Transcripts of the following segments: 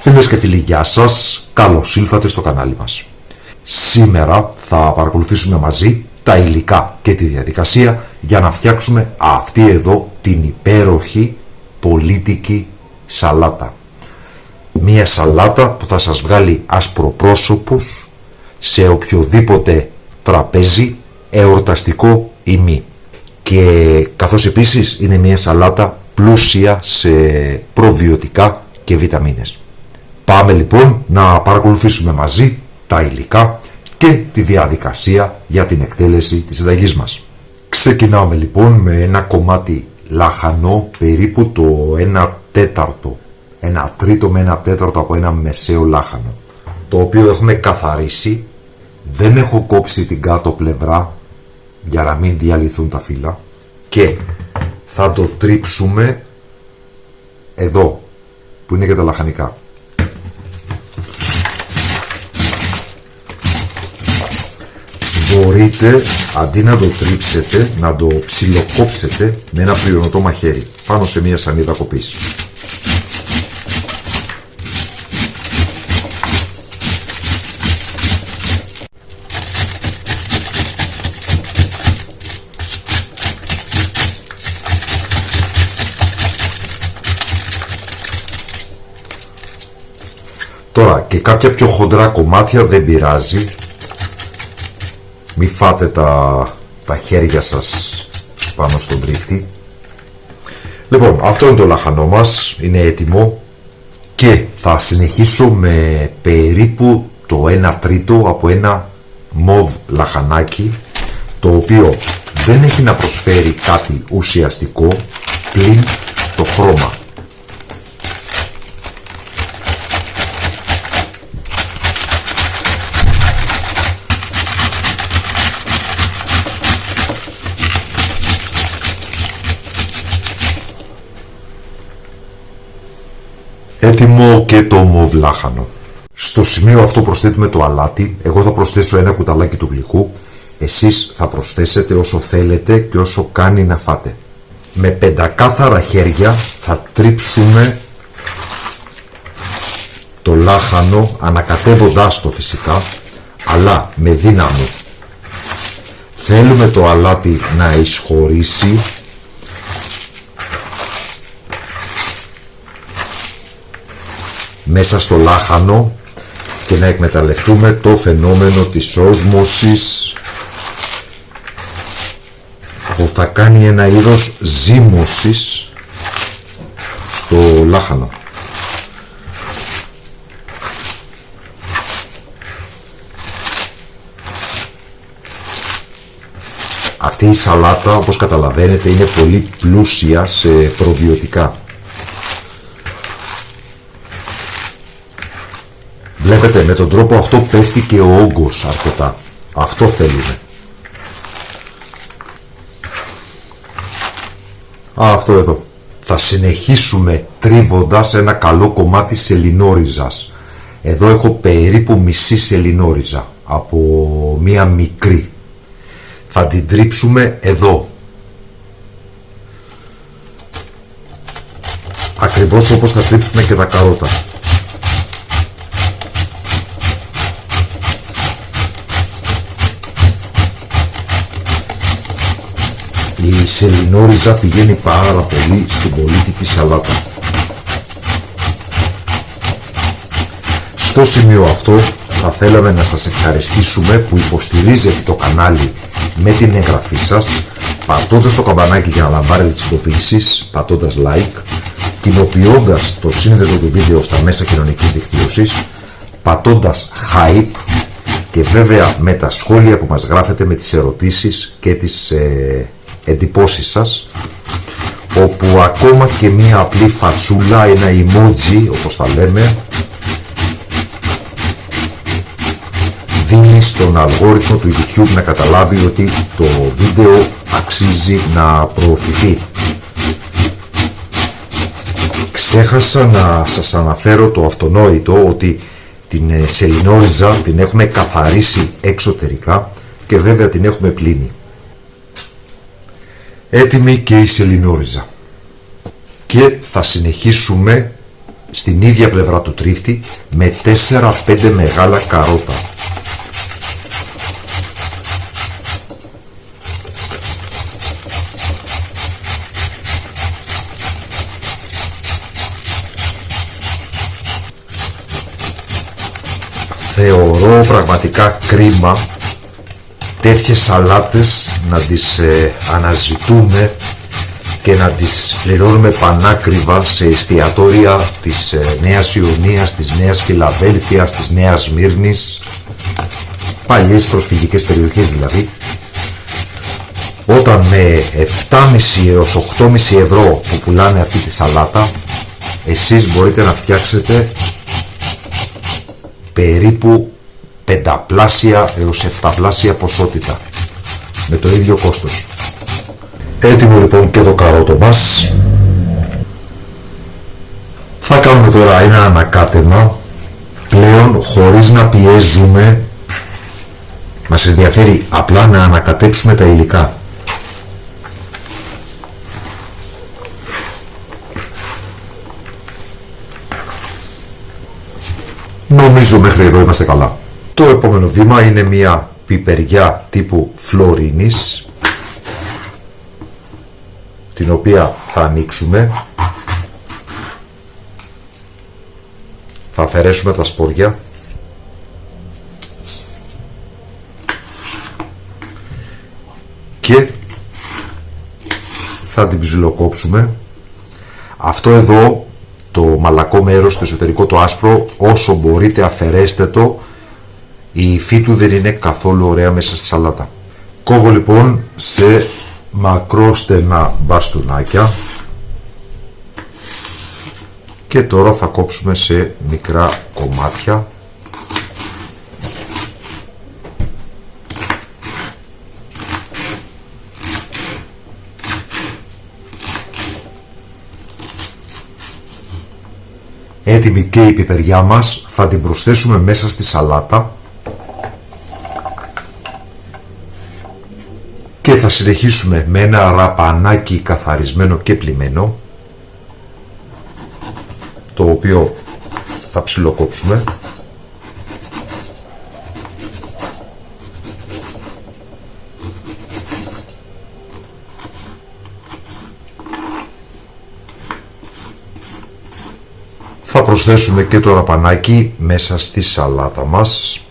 Φίλες και φίλοι, γεια σας, καλώς ήλθατε στο κανάλι μας. Σήμερα θα παρακολουθήσουμε μαζί τα υλικά και τη διαδικασία για να φτιάξουμε αυτή εδώ την υπέροχη πολίτικη σαλάτα. Μία σαλάτα που θα σας βγάλει ασπροπρόσωπους σε οποιοδήποτε τραπέζι, εορταστικό ή μη. Και καθώς επίσης είναι μία σαλάτα πλούσια σε προβιωτικά και βιταμίνες. Πάμε λοιπόν να παρακολουθήσουμε μαζί τα υλικά και τη διαδικασία για την εκτέλεση της συνταγής μας. Ξεκινάμε λοιπόν με ένα κομμάτι λαχανό, περίπου το 1/4, 1/3 με 1/4 από ένα μεσαίο λάχανο, το οποίο έχουμε καθαρίσει. Δεν έχω κόψει την κάτω πλευρά για να μην διαλυθούν τα φύλλα και θα το τρίψουμε εδώ που είναι και τα λαχανικά. Μπορείτε αντί να το τρίψετε να το ψιλοκόψετε με ένα πληρωτό μαχαίρι πάνω σε μια σανίδα κοπής. Τώρα και κάποια πιο χοντρά κομμάτια δεν πειράζει. Μη φάτε τα χέρια σας πάνω στον τρίχτη. Λοιπόν, αυτό είναι το λαχανό μας, είναι έτοιμο και θα συνεχίσω με περίπου το 1/3 από ένα μοβ λαχανάκι, το οποίο δεν έχει να προσφέρει κάτι ουσιαστικό πλην το χρώμα. Έτοιμο και το μοβ λάχανο. Στο σημείο αυτό προσθέτουμε το αλάτι. Εγώ θα προσθέσω ένα κουταλάκι του γλυκού. Εσείς θα προσθέσετε όσο θέλετε και όσο κάνει να φάτε. Με πεντακάθαρα χέρια θα τρίψουμε το λάχανο, ανακατεύοντάς το φυσικά, αλλά με δύναμη. Θέλουμε το αλάτι να εισχωρήσει μέσα στο λάχανο και να εκμεταλλευτούμε το φαινόμενο της όσμωσης που θα κάνει ένα είδος ζύμωσης στο λάχανο. Αυτή η σαλάτα, όπως καταλαβαίνετε, είναι πολύ πλούσια σε προβιωτικά. Βλέπετε, με τον τρόπο αυτό πέφτει και ο όγκος αρκετά. Αυτό θέλουμε. Αυτό εδώ. Θα συνεχίσουμε τρίβοντας ένα καλό κομμάτι σελινόριζας. Εδώ έχω περίπου μισή σελινόριζα από μία μικρή. Θα την τρίψουμε εδώ. Ακριβώς όπως θα τρίψουμε και τα καρότα. Η σελινόριζα πηγαίνει πάρα πολύ στην πολίτικη σαλάτα. Στο σημείο αυτό θα θέλαμε να σας ευχαριστήσουμε που υποστηρίζετε το κανάλι με την εγγραφή σας, πατώντας το καμπανάκι για να λαμβάνετε τις ειδοποιήσεις, πατώντας like, κοινοποιώντας το σύνδεσμο του βίντεο στα μέσα κοινωνικής δικτύωσης, πατώντας hype και βέβαια με τα σχόλια που μας γράφετε, με τις ερωτήσεις και τις εντυπώσεις σας, όπου ακόμα και μία απλή φατσούλα, ένα emoji όπως τα λέμε, δίνει στον αλγόριθμο του YouTube να καταλάβει ότι το βίντεο αξίζει να προωθηθεί. Ξέχασα να σας αναφέρω το αυτονόητο ότι την σελινόριζα την έχουμε καθαρίσει εξωτερικά και βέβαια την έχουμε πλύνει. Έτοιμη και η σελινόριζα. Και θα συνεχίσουμε στην ίδια πλευρά του τρίφτη με 4-5 μεγάλα καρότα. Θεωρώ πραγματικά κρίμα τέτοιες σαλάτες να τις αναζητούμε και να τις πληρώνουμε πανάκριβα σε εστιατόρια της Νέας Ιωνίας, της Νέας Φιλαδέλφειας, της Νέας Μύρνης, παλιές προσφυγικές περιοχές δηλαδή, όταν με 7,5 έως 8,5 ευρώ που πουλάνε αυτή τη σαλάτα, εσείς μπορείτε να φτιάξετε περίπου 5πλάσια έως 7πλάσια ποσότητα με το ίδιο κόστος. Έτοιμο λοιπόν και το καρότο μας. Θα κάνουμε τώρα ένα ανακάτεμα πλέον χωρίς να πιέζουμε. Μας ενδιαφέρει απλά να ανακατέψουμε τα υλικά. Νομίζω μέχρι εδώ είμαστε καλά. Το επόμενο βήμα είναι μια πιπεριά τύπου φλωρίνης, την οποία θα ανοίξουμε, θα αφαιρέσουμε τα σπόρια και θα την ψιλοκόψουμε. Αυτό εδώ το μαλακό μέρος, το εσωτερικό, το άσπρο, όσο μπορείτε αφαιρέστε το, η υφή του δεν είναι καθόλου ωραία μέσα στη σαλάτα. Κόβω λοιπόν σε μακρόστενα μπαστούνάκια και τώρα θα κόψουμε σε μικρά κομμάτια. Έτοιμη και η πιπεριά μας, θα την προσθέσουμε μέσα στη σαλάτα και θα συνεχίσουμε με ένα ραπανάκι καθαρισμένο και πλυμμένο, το οποίο θα ψιλοκόψουμε. Θα προσθέσουμε και το ραπανάκι μέσα στη σαλάτα μας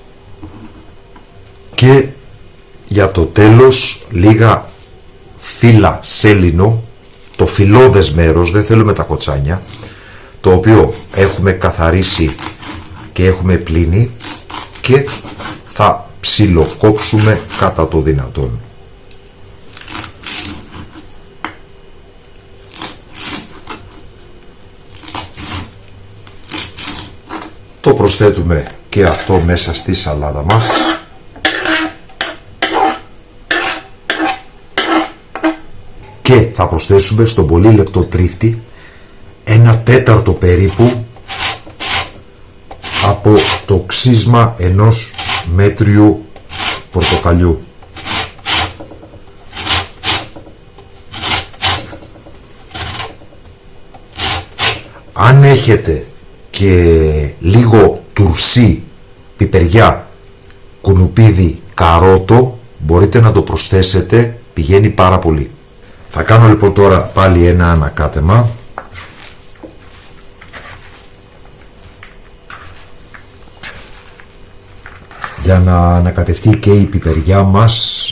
και για το τέλος λίγα φύλλα σέλινο, το φυλλώδες μέρος, δεν θέλουμε τα κοτσάνια, το οποίο έχουμε καθαρίσει και έχουμε πλύνει και θα ψιλοκόψουμε κατά το δυνατόν. Το προσθέτουμε και αυτό μέσα στη σαλάτα μας. Και θα προσθέσουμε στον πολύ λεπτό τρίφτη 1/4 περίπου από το ξύσμα ενός μέτριου πορτοκαλιού. Αν έχετε και λίγο τουρσί, πιπεριά, κουνουπίδι, καρότο, μπορείτε να το προσθέσετε, πηγαίνει πάρα πολύ. Θα κάνω λοιπόν τώρα πάλι ένα ανακάτεμα. Για να ανακατευτεί και η πιπεριά μας,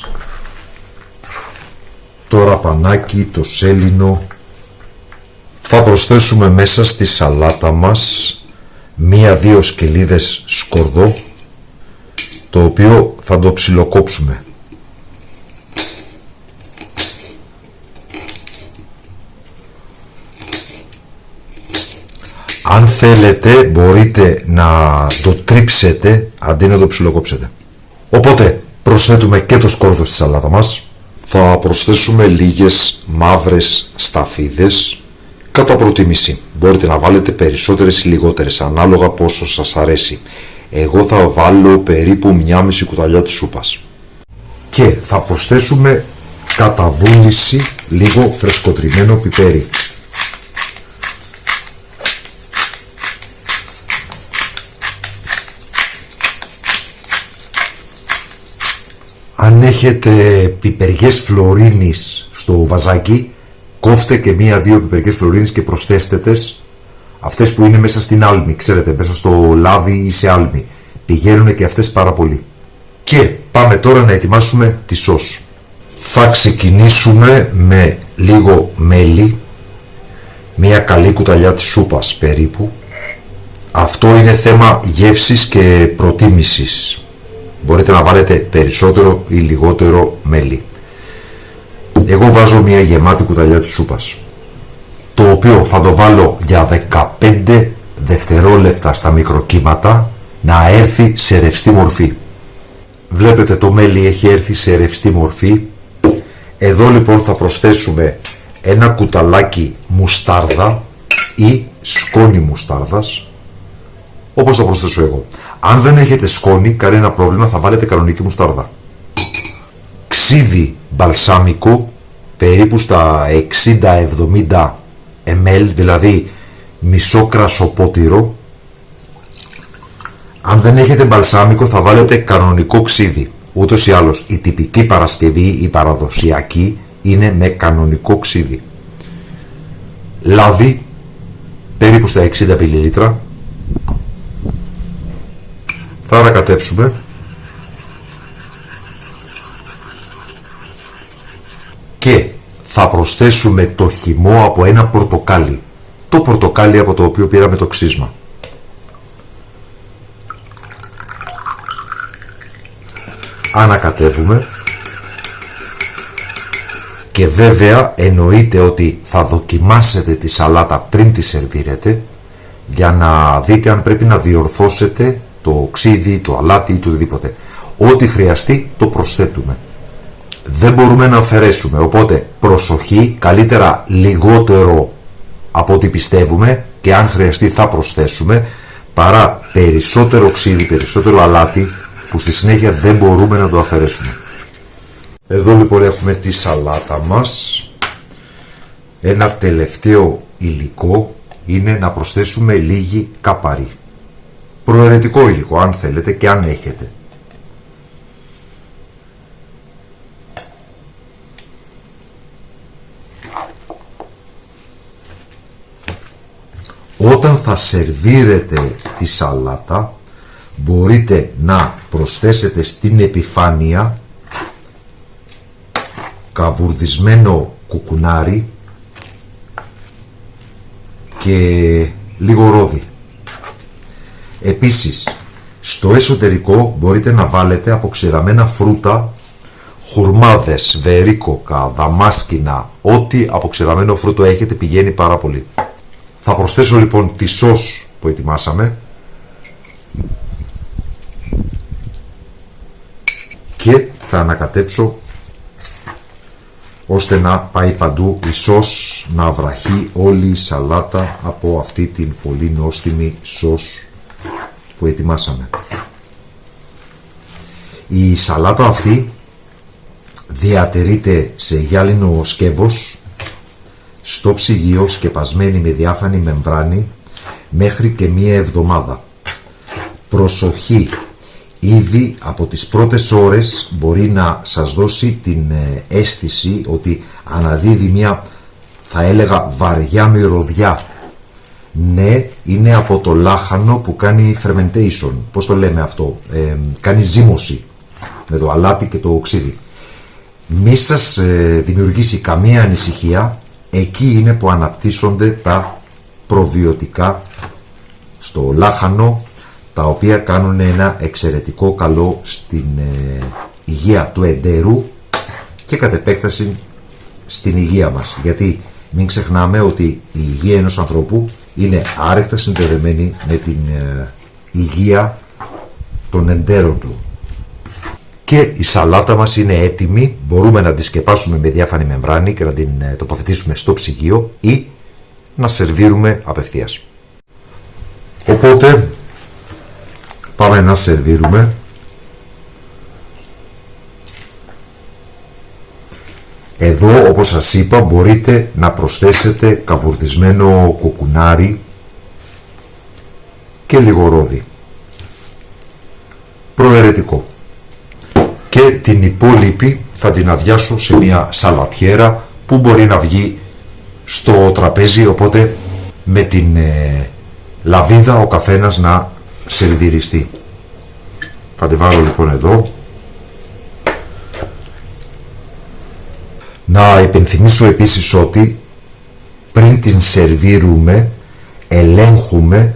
το ραπανάκι, το σέλινο. Θα προσθέσουμε μέσα στη σαλάτα μας 1-2 σκελίδες σκορδό, το οποίο θα το ψιλοκόψουμε. Αν θέλετε μπορείτε να το τρίψετε αντί να το ψιλοκόψετε. Οπότε προσθέτουμε και το σκόρδο στη σαλάτα μας. Θα προσθέσουμε λίγες μαύρες σταφίδες κατά προτίμηση. Μπορείτε να βάλετε περισσότερες ή λιγότερες ανάλογα πόσο σας αρέσει. Εγώ θα βάλω περίπου 1,5 κουταλιά της σούπας. Και θα προσθέσουμε κατά βούληση λίγο φρεσκοτριμμένο πιπέρι. Αν έχετε πιπεριές φλωρίνης στο βαζάκι, κόφτε και μία-δύο πιπεριές φλωρίνης και προσθέστε τες. Αυτές που είναι μέσα στην άλμη, ξέρετε, μέσα στο λάδι ή σε άλμη. Πηγαίνουν και αυτές πάρα πολύ. Και πάμε τώρα να ετοιμάσουμε τη σως. Θα ξεκινήσουμε με λίγο μέλι, μία καλή κουταλιά της σούπας περίπου. Αυτό είναι θέμα γεύσης και προτίμησης. Μπορείτε να βάλετε περισσότερο ή λιγότερο μέλι. Εγώ βάζω μία γεμάτη κουταλιά της σούπας, το οποίο θα το βάλω για 15 δευτερόλεπτα στα μικροκύματα να έρθει σε ρευστή μορφή. Βλέπετε το μέλι έχει έρθει σε ρευστή μορφή. Εδώ λοιπόν θα προσθέσουμε ένα κουταλάκι μουστάρδα ή σκόνη μουστάρδας, όπως θα προσθέσω εγώ. Αν δεν έχετε σκόνη, κανένα πρόβλημα, θα βάλετε κανονική μουστάρδα. Ξύδι μπαλσάμικο, περίπου στα 60-70 ml, δηλαδή μισό κρασοπότηρο. Αν δεν έχετε μπαλσάμικο, θα βάλετε κανονικό ξύδι. Ούτως ή άλλως η τυπική Παρασκευή, η παραδοσιακή, είναι με κανονικό ξύδι. Λάδι, περίπου στα 60 ml. Θα ανακατέψουμε. Και θα προσθέσουμε το χυμό από ένα πορτοκάλι. Το πορτοκάλι από το οποίο πήραμε το ξύσμα. Ανακατεύουμε. Και βέβαια εννοείται ότι θα δοκιμάσετε τη σαλάτα πριν τη σερβίρετε, για να δείτε αν πρέπει να διορθώσετε το ξύδι, το αλάτι ή το οτιδήποτε. Ό,τι χρειαστεί το προσθέτουμε. Δεν μπορούμε να αφαιρέσουμε, οπότε προσοχή, καλύτερα λιγότερο από ό,τι πιστεύουμε, και αν χρειαστεί θα προσθέσουμε, παρά περισσότερο ξύδι, περισσότερο αλάτι που στη συνέχεια δεν μπορούμε να το αφαιρέσουμε. Εδώ λοιπόν έχουμε τη σαλάτα μας. Ένα τελευταίο υλικό είναι να προσθέσουμε λίγη κάπαρη. Προαιρετικό υλικό αν θέλετε και αν έχετε. Όταν θα σερβίρετε τη σαλάτα, μπορείτε να προσθέσετε στην επιφάνεια καβουρδισμένο κουκουνάρι και λίγο ρόδι. Επίσης, στο εσωτερικό μπορείτε να βάλετε αποξηραμένα φρούτα, χουρμάδες, βερίκοκα, δαμάσκηνα, ό,τι αποξηραμένο φρούτο έχετε πηγαίνει πάρα πολύ. Θα προσθέσω λοιπόν τη σως που ετοιμάσαμε και θα ανακατέψω ώστε να πάει παντού η σως, να βραχεί όλη η σαλάτα από αυτή την πολύ νόστιμη σως που ετοιμάσαμε. Η σαλάτα αυτή διατηρείται σε γυάλινο σκεύος στο ψυγείο, σκεπασμένη με διάφανη μεμβράνη, μέχρι και μία εβδομάδα. Προσοχή, ήδη από τις πρώτες ώρες μπορεί να σας δώσει την αίσθηση ότι αναδίδει μια, θα έλεγα, βαριά μυρωδιά. Ναι, είναι από το λάχανο που κάνει fermentation. Πώς το λέμε αυτό? Κάνει ζύμωση με το αλάτι και το ξύδι. Μη σας δημιουργήσει καμία ανησυχία. Εκεί είναι που αναπτύσσονται τα προβιωτικά στο λάχανο, τα οποία κάνουν ένα εξαιρετικό καλό στην υγεία του εντέρου και κατ' επέκταση στην υγεία μας. Γιατί μην ξεχνάμε ότι η υγεία ενός ανθρώπου είναι άρρηκτα συνδεδεμένη με την υγεία των εντέρων του. Και η σαλάτα μας είναι έτοιμη, μπορούμε να τη σκεπάσουμε με διάφανη μεμβράνη και να την τοποθετήσουμε στο ψυγείο ή να σερβίρουμε απευθείας. Οπότε πάμε να σερβίρουμε. Εδώ, όπως σας είπα, μπορείτε να προσθέσετε καβουρδισμένο κουκουνάρι και λίγο ρόδι. Προαιρετικό. Και και την υπόλοιπη θα την αδειάσω σε μια σαλατιέρα που μπορεί να βγει στο τραπέζι, οπότε με την λαβίδα ο καθένας να σερβιριστεί. Θα τη βάλω λοιπόν εδώ. Να υπενθυμίσω επίσης ότι πριν την σερβίρουμε ελέγχουμε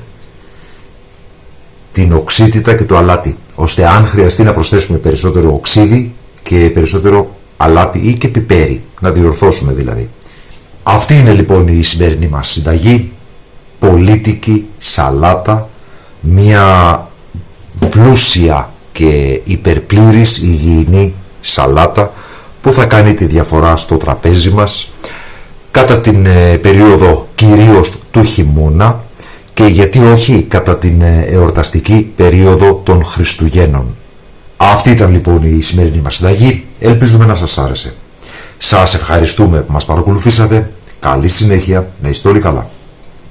την οξύτητα και το αλάτι, ώστε αν χρειαστεί να προσθέσουμε περισσότερο οξύδι και περισσότερο αλάτι ή και πιπέρι, να διορθώσουμε δηλαδή. Αυτή είναι λοιπόν η σημερινή μας συνταγή, πολίτικη σαλάτα, μια πλούσια και υπερπλήρης υγιεινή σαλάτα που θα κάνει τη διαφορά στο τραπέζι μας κατά την περίοδο κυρίως του χειμώνα και γιατί όχι κατά την εορταστική περίοδο των Χριστουγέννων. Αυτή ήταν λοιπόν η σημερινή μας συνταγή, ελπίζουμε να σας άρεσε. Σας ευχαριστούμε που μας παρακολουθήσατε, καλή συνέχεια, να είστε όλοι καλά.